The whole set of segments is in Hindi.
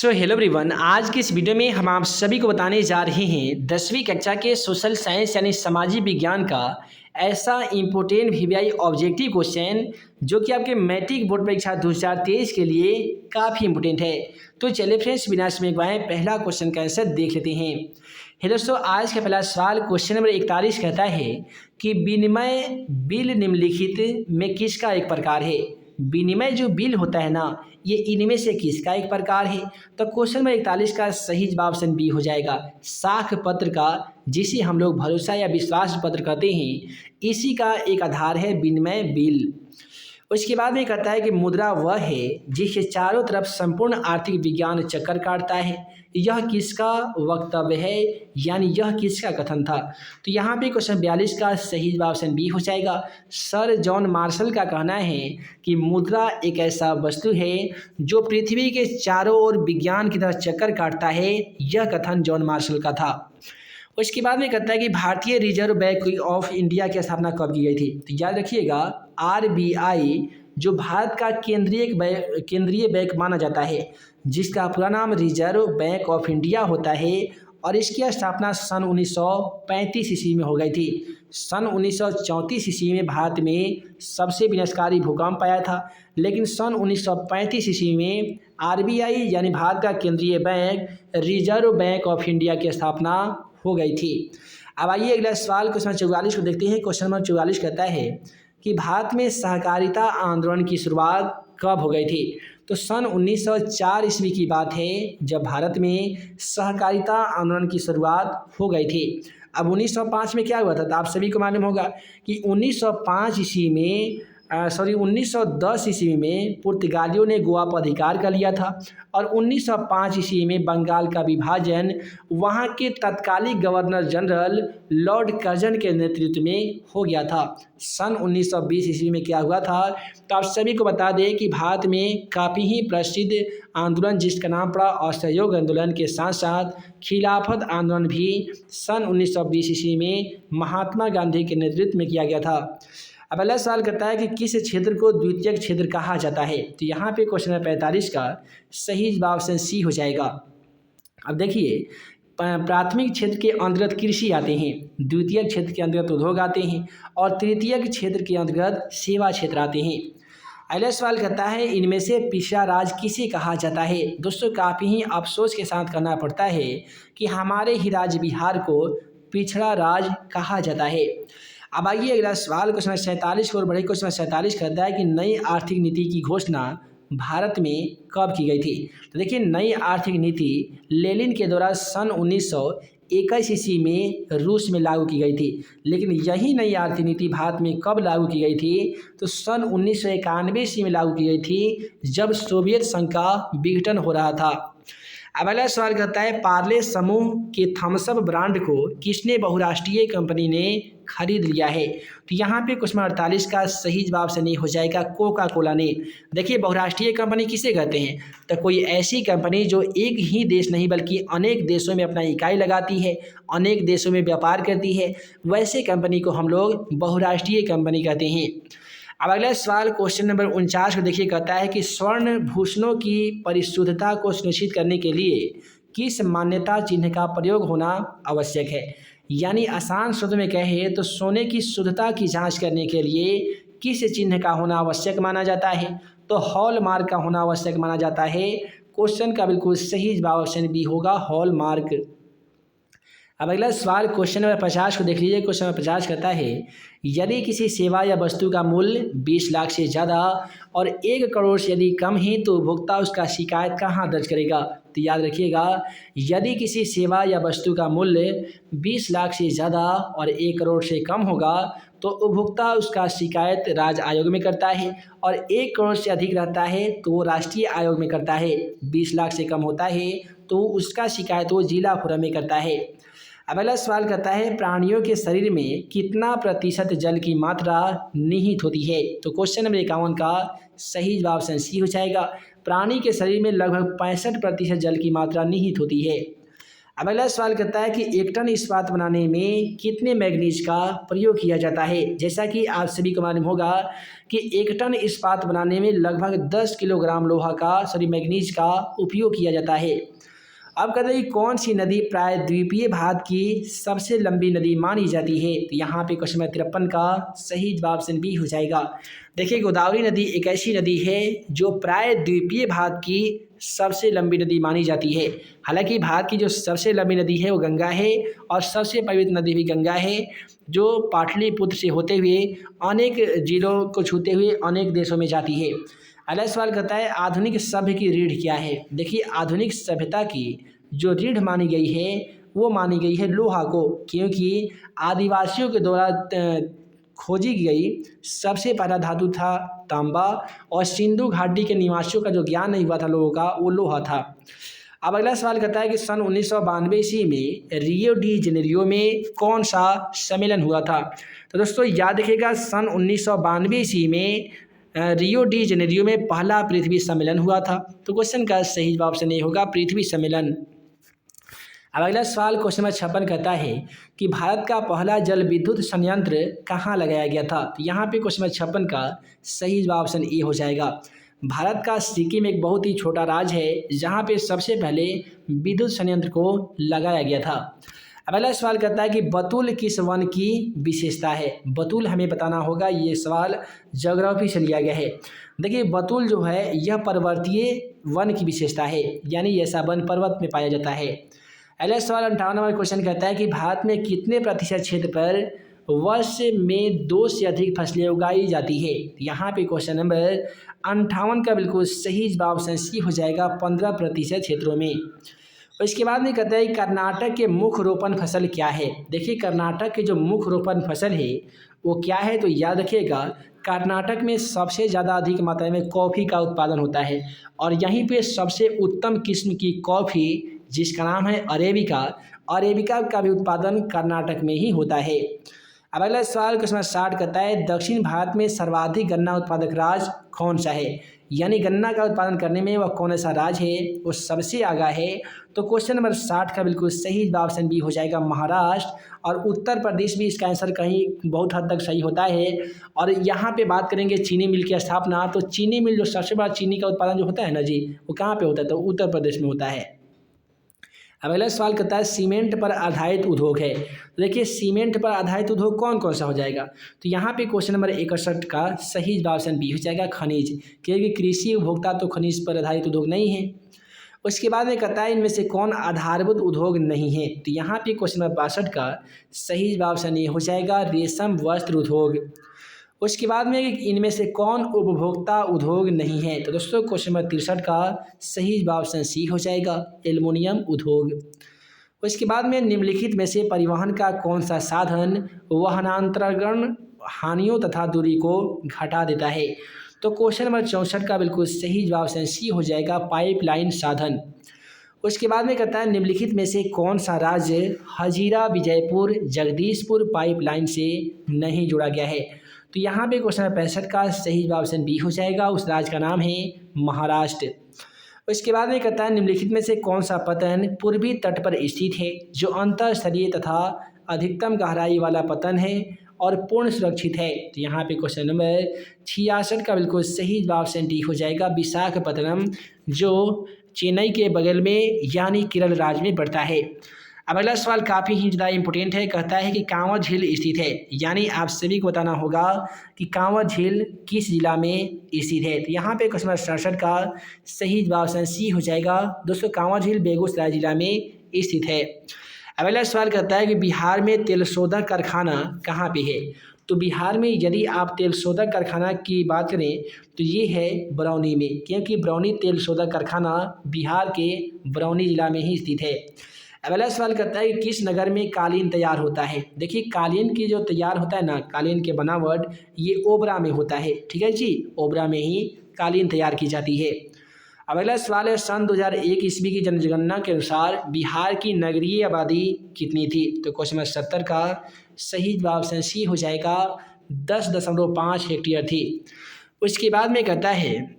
हेलो एवरीवन, आज की इस वीडियो में हम आप सभी को बताने जा रहे हैं 10वीं कक्षा के सोशल साइंस यानी सामाजिक विज्ञान का ऐसा इम्पोर्टेंट वीवीआई ऑब्जेक्टिव क्वेश्चन जो कि आपके मैट्रिक बोर्ड परीक्षा 2023 के लिए काफ़ी इम्पोर्टेंट है। तो चलिए फ्रेंड्स, बिना समय गवाए पहला क्वेश्चन का आंसर देख लेते हैं। है दोस्तों, आज का पहला सवाल क्वेश्चन नंबर 41 कहता है कि विनिमय बिल निम्नलिखित में किसका एक प्रकार है। विनिमय जो बिल होता है ना, ये इनमें से किसका एक प्रकार है। तो क्वेश्चन नंबर 41 का सही जवाब ऑप्शन बी हो जाएगा, साख पत्र का, जिसे हम लोग भरोसा या विश्वास पत्र कहते हैं, इसी का एक आधार है विनिमय बिल। उसके बाद में कहता है कि मुद्रा वह है जिसके चारों तरफ संपूर्ण आर्थिक विज्ञान चक्कर काटता है। यह किसका वक्तव्य है, यानी यह किसका कथन था। तो यहाँ पे क्वेश्चन 42 का सही जवाब ऑप्शन बी हो जाएगा। सर जॉन मार्शल का कहना है कि मुद्रा एक ऐसा वस्तु है जो पृथ्वी के चारों ओर विज्ञान की तरह चक्कर काटता है। यह कथन जॉन मार्शल का था। उसके बाद में कहता है कि भारतीय रिजर्व बैंक ऑफ इंडिया की स्थापना कब की गई थी। तो याद रखिएगा, आरबीआई जो भारत का केंद्रीय बैंक माना जाता है, जिसका पूरा नाम रिजर्व बैंक ऑफ इंडिया होता है, और इसकी स्थापना सन 1935 ईस्वी में हो गई थी। सन 1934 ईस्वी में भारत में सबसे विनाशकारी भूकंप आया था, लेकिन सन 1935 ईस्वी में आरबीआई यानी भारत का केंद्रीय bank reserve bank of India की स्थापना हो गई थी। अब आइए अगला सवाल क्वेश्चन 44 को देखते हैं। क्वेश्चन नंबर 44 कहता है कि भारत में सहकारिता आंदोलन की शुरुआत कब हो गई थी। तो सन 1904 ईस्वी की बात है जब भारत में सहकारिता आंदोलन की शुरुआत हो गई थी। अब 1905 में क्या हुआ था, तो आप सभी को मालूम होगा कि 1905 ईस्वी में 1910 ईस्वी में पुर्तगालियों ने गोवा पर अधिकार कर लिया था, और 1905 ईस्वी में बंगाल का विभाजन वहाँ के तत्कालीन गवर्नर जनरल लॉर्ड कर्जन के नेतृत्व में हो गया था। सन 1920 ईस्वी में क्या हुआ था, तो आप सभी को बता दें कि भारत में काफ़ी ही प्रसिद्ध आंदोलन जिसका नाम पड़ा असहयोग आंदोलन के साथ साथ खिलाफत आंदोलन भी सन 1920 ईस्वी में महात्मा गांधी के नेतृत्व में किया गया था। अब अगला सवाल करता है कि किस क्षेत्र को द्वितीयक क्षेत्र कहा जाता है। तो यहाँ पे क्वेश्चन नंबर 45 का सही जवाब ऑप्शन सी हो जाएगा। अब देखिए, प्राथमिक क्षेत्र के अंतर्गत कृषि आते हैं, द्वितीयक क्षेत्र के अंतर्गत उद्योग आते हैं, और तृतीयक क्षेत्र के अंतर्गत सेवा क्षेत्र आते हैं। अगला सवाल कहता है इनमें से पिछड़ा राज्य किसे कहा जाता है। दोस्तों, काफ़ी ही अफसोस के साथ करना पड़ता है कि हमारे ही राज्य बिहार को पिछड़ा राज्य कहा जाता है। अब आइए अगला सवाल क्वेश्चन 47 और बड़े क्वेश्चन 47 कहता है कि नई आर्थिक नीति की घोषणा भारत में कब की गई थी। तो देखिए, नई आर्थिक नीति लेनिन के द्वारा सन 1921 ईस्वी में रूस में लागू की गई थी, लेकिन यही नई आर्थिक नीति भारत में कब लागू की गई थी, तो सन 1991 ईस्वी में लागू की गई थी, जब सोवियत संघ का विघटन हो रहा था। अब अगला सवाल कहता है पार्ले समूह के थम्स अप ब्रांड को किसने बहुराष्ट्रीय कंपनी ने खरीद लिया है। तो यहाँ पे क्वेश्चन 48 का सही जवाब से नहीं हो जाएगा, कोका कोला ने। देखिए, बहुराष्ट्रीय कंपनी किसे कहते हैं, तो कोई ऐसी कंपनी जो एक ही देश नहीं बल्कि अनेक देशों में अपना इकाई लगाती है, अनेक देशों में व्यापार करती है, वैसे कंपनी को हम लोग बहुराष्ट्रीय कंपनी कहते हैं। अब अगला सवाल क्वेश्चन नंबर 49 को देखिए, कहता है कि स्वर्ण भूषणों की परिशुद्धता को सुनिश्चित करने के लिए किस मान्यता चिन्ह का प्रयोग होना आवश्यक है। यानी आसान शब्द में कहे तो सोने की शुद्धता की जांच करने के लिए किस चिन्ह का होना आवश्यक माना जाता है, तो हॉलमार्क का होना आवश्यक माना जाता है। क्वेश्चन का बिल्कुल सही जवाब ऑप्शन बी होगा, हॉलमार्क। अब अगला सवाल क्वेश्चन नंबर 50 को देख लीजिए। क्वेश्चन नंबर 50 कहता है यदि किसी सेवा या वस्तु का मूल्य 20 लाख से ज़्यादा और 1 करोड़ से यदि कम है तो उपभोक्ता उसका शिकायत कहाँ दर्ज करेगा। तो याद रखिएगा, यदि किसी सेवा या वस्तु का मूल्य 20 लाख से ज़्यादा और 1 करोड़ से कम होगा तो उपभोक्ता उसका शिकायत राज्य आयोग में करता है, और 1 करोड़ से अधिक रहता है तो वो राष्ट्रीय आयोग में करता है। 20 लाख से कम होता है तो उसका शिकायत वो जिला फोरम में करता है। अब अगला सवाल कहता है प्राणियों के शरीर में कितना प्रतिशत जल की मात्रा निहित होती है। तो क्वेश्चन नंबर 51 का सही जवाब ऑप्शन सी हो जाएगा। प्राणी के शरीर में लगभग 65% जल की मात्रा निहित होती है। अब अगला सवाल कहता है कि 1 टन इस्पात बनाने में कितने मैग्नीज का प्रयोग किया जाता है। जैसा कि आप सभी को मालूम होगा कि 1 टन इस्पात बनाने में लगभग 10 किलोग्राम मैग्नीज का उपयोग किया जाता है। अब कहते हैं कि कौन सी नदी प्रायद्वीपीय भारत की सबसे लंबी नदी मानी जाती है। तो यहाँ पे क्वेश्चन नंबर 53 का सही जवाब ऑप्शन बी हो जाएगा। देखिए, गोदावरी नदी एक ऐसी नदी है जो प्रायद्वीपीय भारत की सबसे लंबी नदी मानी जाती है। हालांकि भारत की जो सबसे लंबी नदी है वो गंगा है और सबसे पवित्र नदी भी गंगा है, जो पाटलिपुत्र से होते हुए अनेक जिलों को छूते हुए अनेक देशों में जाती है। अगला सवाल कहता है आधुनिक सभ्य की रीढ़ क्या है। देखिए, आधुनिक सभ्यता की जो रीढ़ मानी गई है वो मानी गई है लोहा को, क्योंकि आदिवासियों के द्वारा खोजी गई सबसे पहला धातु था तांबा, और सिंधु घाटी के निवासियों का जो ज्ञान नहीं हुआ था लोगों का, वो लोहा था। अब अगला सवाल कहता है कि सन 1992 ईस्वी में रियो डी जेनेरियो में कौन सा सम्मेलन हुआ था। तो दोस्तों याद रखिएगा, सन 1992 ईस्वी में रियो डी जेनेरियो में पहला पृथ्वी सम्मेलन हुआ था। तो क्वेश्चन का सही जवाब ऑप्शन ए होगा, पृथ्वी सम्मेलन। अब अगला सवाल क्वेश्चन नंबर 56 कहता है कि भारत का पहला जल विद्युत संयंत्र कहाँ लगाया गया था। तो यहाँ पे क्वेश्चन नंबर 56 का सही जवाब ऑप्शन ए हो जाएगा। भारत का सिक्किम एक बहुत ही छोटा राज्य है जहाँ पे सबसे पहले विद्युत संयंत्र को लगाया गया था। अब अगला सवाल कहता है कि बतुल किस वन की विशेषता है। बतुल हमें बताना होगा, ये सवाल ज्योग्राफी से लिया गया है। देखिए, बतुल जो है यह पर्वतीय वन की विशेषता है, यानी ऐसा वन पर्वत में पाया जाता है। अगला सवाल 58 नंबर क्वेश्चन कहता है कि भारत में कितने प्रतिशत क्षेत्र पर वर्ष में 2 से अधिक फसलें उगाई जाती है। यहाँ पे क्वेश्चन नंबर 58 का बिल्कुल सही जवाब ऑप्शन सी हो जाएगा, 15% क्षेत्रों में। और इसके बाद में कहता है कर्नाटक के मुख्य रोपण फसल क्या है। देखिए, कर्नाटक के जो मुख्य रोपण फसल है वो क्या है। तो याद रखिएगा, कर्नाटक में सबसे ज़्यादा अधिक मात्रा में कॉफ़ी का उत्पादन होता है, और यहीं पे सबसे उत्तम किस्म की कॉफ़ी जिसका नाम है अरेबिका, अरेबिका का भी उत्पादन कर्नाटक में ही होता है। अब अगला सवाल क्वेश्चन 60 कहता है दक्षिण भारत में सर्वाधिक गन्ना उत्पादक राज्य कौन सा है। यानी गन्ना का उत्पादन करने में वह कौन सा राज्य है, वो सबसे आगा है। तो क्वेश्चन नंबर 60 का बिल्कुल सही जवाब ऑप्शन बी हो जाएगा, महाराष्ट्र। और उत्तर प्रदेश भी इसका आंसर कहीं बहुत हद तक सही होता है। और यहाँ पे बात करेंगे चीनी मिल की स्थापना, तो चीनी मिल जो सबसे बड़ा चीनी का उत्पादन जो होता है ना जी, वो कहाँ पे होता है, तो उत्तर प्रदेश में होता है। अब अगला सवाल करता है सीमेंट पर आधारित उद्योग है। तो देखिए, सीमेंट पर आधारित उद्योग कौन कौन सा हो जाएगा। तो यहाँ पे क्वेश्चन नंबर 61 का सही जवाब ऑप्शन बी हो जाएगा, खनिज, क्योंकि कृषि उपभोक्ता तो खनिज पर आधारित उद्योग नहीं है। उसके बाद में कहता है इनमें से कौन आधारभूत उद्योग नहीं है। तो यहाँ पे क्वेश्चन नंबर 62 का सही जवाब ऑप्शन ए हो जाएगा, रेशम वस्त्र उद्योग। उसके बाद में इनमें से कौन उपभोक्ता उद्योग नहीं है। तो दोस्तों क्वेश्चन नंबर 63 का सही जवाब ऑप्शन सी हो जाएगा, एल्युमिनियम उद्योग। उसके बाद में निम्नलिखित में से परिवहन का कौन सा साधन वाहनांतरण हानियों तथा दूरी को घटा देता है। तो क्वेश्चन नंबर 64 का बिल्कुल सही जवाब ऑप्शन सी हो जाएगा, पाइपलाइन साधन। उसके बाद में कहता है निम्नलिखित में से कौन सा राज्य हजीरा विजयपुर जगदीशपुर पाइपलाइन से नहीं जुड़ा गया है। तो यहाँ पे क्वेश्चन नंबर 65 का सही जवाब ऑप्शन बी हो जाएगा, उस राज्य का नाम है महाराष्ट्र। उसके बाद में कहता है निम्नलिखित में से कौन सा पतन पूर्वी तट पर स्थित है, जो अंतःस्तरीय तथा अधिकतम गहराई वाला पतन है और पूर्ण सुरक्षित है। तो यहाँ पे क्वेश्चन नंबर 66 का बिल्कुल सही जवाब ऑप्शन डी हो जाएगा, विशाखापत्तनम, जो चेन्नई के बगल में यानी केरल राज्य में पड़ता है। अब अगला सवाल काफ़ी ही ज़्यादा इंपॉर्टेंट है, कहता है कि कांवर झील स्थित है। यानी आप सभी को बताना होगा कि कांवर झील किस जिला में स्थित है। तो यहाँ पे क्वेश्चन नंबर 67 का सही जवाब ऑप्शन सी हो जाएगा। दोस्तों, कांवर झील बेगूसराय जिला में स्थित है। अब अगला सवाल कहता है कि बिहार में तेल शोधक कारखाना कहाँ पे है। तो बिहार में यदि आप तेल शोधक कारखाना की बात करें तो ये है बरौनी में, क्योंकि बरौनी तेल शोधक कारखाना बिहार के बरौनी जिला में ही स्थित है। अब अगला सवाल करता है कि किस नगर में कालीन तैयार होता है। देखिए, कालीन की जो तैयार होता है ना, कालीन के बनावट ये ओबरा में होता है। ठीक है जी, ओबरा में ही कालीन तैयार की जाती है। अब अगला सवाल है सन 2001 ईस्वी की जनगणना के अनुसार बिहार की नगरीय आबादी कितनी थी। तो क्वेश्चन नंबर 70 का सही जवाब ऑप्शन सी हो जाएगा, 10.5 हेक्टेयर थी। उसके बाद में कहता है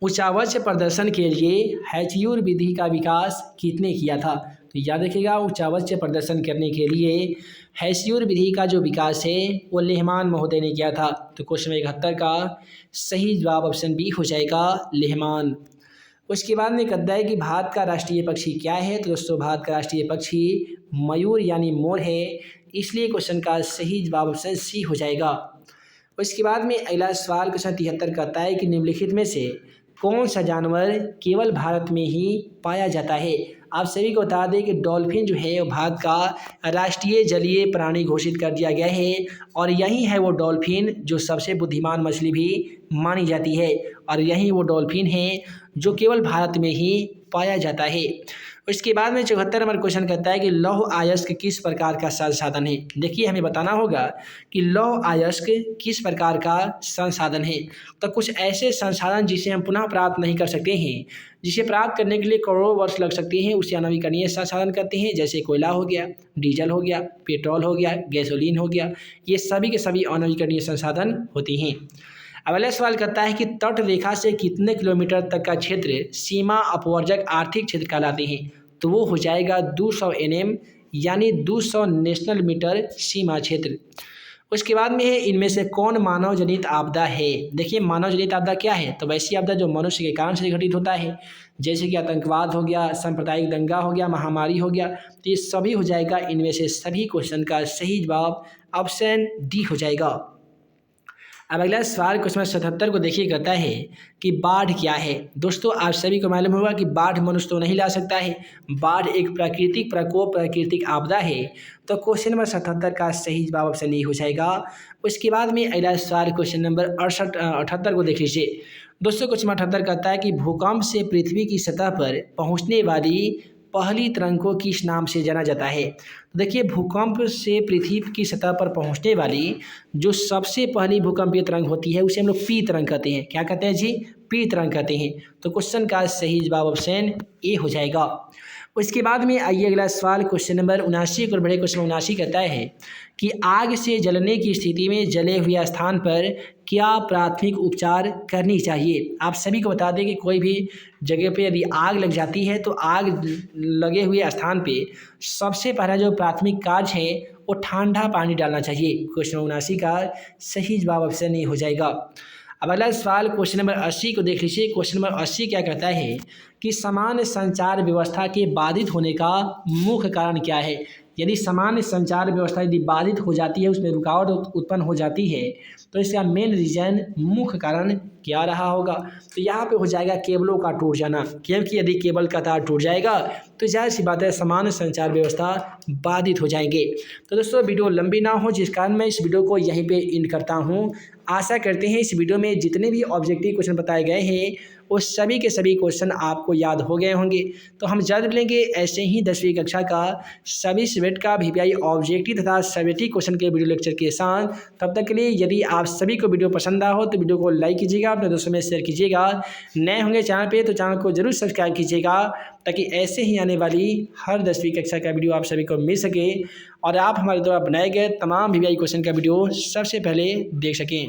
उच्चावच प्रदर्शन के लिए हैच्यूर विधि का विकास किसने किया था। तो याद रखिएगा ऊंचा उच्च प्रदर्शन करने के लिए हेसियोर विधि का जो विकास है वो लेहमान महोदय ने किया था। तो क्वेश्चन नंबर 71 का सही जवाब ऑप्शन बी हो जाएगा लेहमान। उसके बाद में कहता है कि भारत का राष्ट्रीय पक्षी क्या है। तो दोस्तों भारत का राष्ट्रीय पक्षी मयूर यानी मोर है, इसलिए क्वेश्चन का सही जवाब ऑप्शन सी हो जाएगा। उसके बाद में अगला सवाल क्वेश्चन 73 कहता है कि निम्नलिखित में से कौन सा जानवर केवल भारत में ही पाया जाता है। आप सभी को बता दें कि डॉल्फिन जो है वो भारत का राष्ट्रीय जलीय प्राणी घोषित कर दिया गया है और यही है वो डॉल्फिन जो सबसे बुद्धिमान मछली भी मानी जाती है और यही वो डॉल्फिन है जो केवल भारत में ही पाया जाता है। उसके बाद में 74 नंबर क्वेश्चन कहता है कि लौह अयस्क किस प्रकार का संसाधन है। देखिए हमें बताना होगा कि लौह अयस्क किस प्रकार का संसाधन है। तो कुछ ऐसे संसाधन जिसे हम पुनः प्राप्त नहीं कर सकते हैं, जिसे प्राप्त करने के लिए करोड़ों वर्ष लग सकते हैं, उसे अनवीकरणीय संसाधन कहते हैं। जैसे कोयला हो गया, डीजल हो गया, पेट्रोल हो गया, गैसोलीन हो गया, ये सभी के सभी अनवीकरणीय संसाधन होते हैं। अब अगला सवाल करता है कि तट रेखा से कितने किलोमीटर तक का क्षेत्र सीमा अपवर्जक आर्थिक क्षेत्र कहलाते हैं। तो वो हो जाएगा 200 NM यानी 200 नेशनल मीटर सीमा क्षेत्र। उसके बाद में है इनमें से कौन मानव जनित आपदा है। देखिए मानव जनित आपदा क्या है। तो वैसी आपदा जो मनुष्य के कारण से घटित होता है, जैसे कि आतंकवाद हो गया, सांप्रदायिक दंगा हो गया, महामारी हो गया, तो ये सभी हो जाएगा। इनमें से सभी क्वेश्चन का सही जवाब ऑप्शन डी हो जाएगा। अब अगला सवाल क्वेश्चन 77 को देखिए कहता है कि बाढ़ क्या है। दोस्तों आप सभी को मालूम होगा कि बाढ़ मनुष्य तो नहीं ला सकता है, बाढ़ एक प्राकृतिक प्रकोप, प्राकृतिक आपदा है। तो क्वेश्चन नंबर 77 का सही जवाब ऑप्शन ए हो जाएगा। उसके बाद में अगला सवाल क्वेश्चन नंबर 78 को देख लीजिए। दोस्तों क्वेश्चन 78 कहता है कि भूकंप से पृथ्वी की सतह पर पहुँचने वाली पहली तरंग को किस नाम से जाना जाता है। तो देखिए भूकंप से पृथ्वी की सतह पर पहुंचने वाली जो सबसे पहली भूकंपीय तरंग होती है उसे हम लोग पी तरंग कहते हैं। क्या कहते हैं जी? पी तरंग कहते हैं। तो क्वेश्चन का सही जवाब ऑप्शन ए हो जाएगा। उसके बाद में आइए अगला सवाल क्वेश्चन नंबर 79 को बढ़े। क्वेश्चन 79 कहता है कि आग से जलने की स्थिति में जले हुए स्थान पर क्या प्राथमिक उपचार करनी चाहिए। आप सभी को बता दें कि कोई भी जगह पे यदि आग लग जाती है तो आग लगे हुए स्थान पे सबसे पहला जो प्राथमिक कार्य है वो ठंडा पानी डालना चाहिए। क्वेश्चन 79 का सही जवाब ऑप्शन ए हो जाएगा। अब अगला सवाल क्वेश्चन नंबर 80 को देख लीजिए। क्वेश्चन नंबर 80 क्या कहता है कि सामान्य संचार व्यवस्था के बाधित होने का मुख्य कारण क्या है। यदि सामान्य संचार व्यवस्था यदि बाधित हो जाती है, उसमें रुकावट उत्पन्न हो जाती है, तो इसका मेन रीजन, मुख्य कारण क्या रहा होगा। तो यहाँ पे हो जाएगा केबलों का टूट जाना, क्योंकि यदि केबल का तार टूट जाएगा तो जाहिर सी बात है सामान्य संचार व्यवस्था बाधित हो जाएंगे। तो दोस्तों वीडियो लंबी ना हो जिस कारण मैं इस वीडियो को यहीं पे एंड करता हूँ। आशा करते हैं इस वीडियो में जितने भी ऑब्जेक्टिव क्वेश्चन बताए गए हैं वो सभी के सभी क्वेश्चन आपको याद हो गए होंगे। तो हम जल्द मिलेंगे ऐसे ही 10वीं कक्षा का सभी सब्जेक्ट का VVI ऑब्जेक्टिव तथा सब्जेक्टिव क्वेश्चन के वीडियो लेक्चर के साथ। तब तक के लिए यदि आप सभी को वीडियो पसंद आया हो तो वीडियो को लाइक कीजिएगा, अपने दोस्तों में शेयर कीजिएगा। नए होंगे चैनल पे तो चैनल को जरूर सब्सक्राइब कीजिएगा ताकि ऐसे ही आने वाली हर 10वीं कक्षा का वीडियो आप सभी को मिल सके और आप हमारे द्वारा बनाए गए तमाम VVI क्वेश्चन का वीडियो सबसे पहले देख सकें।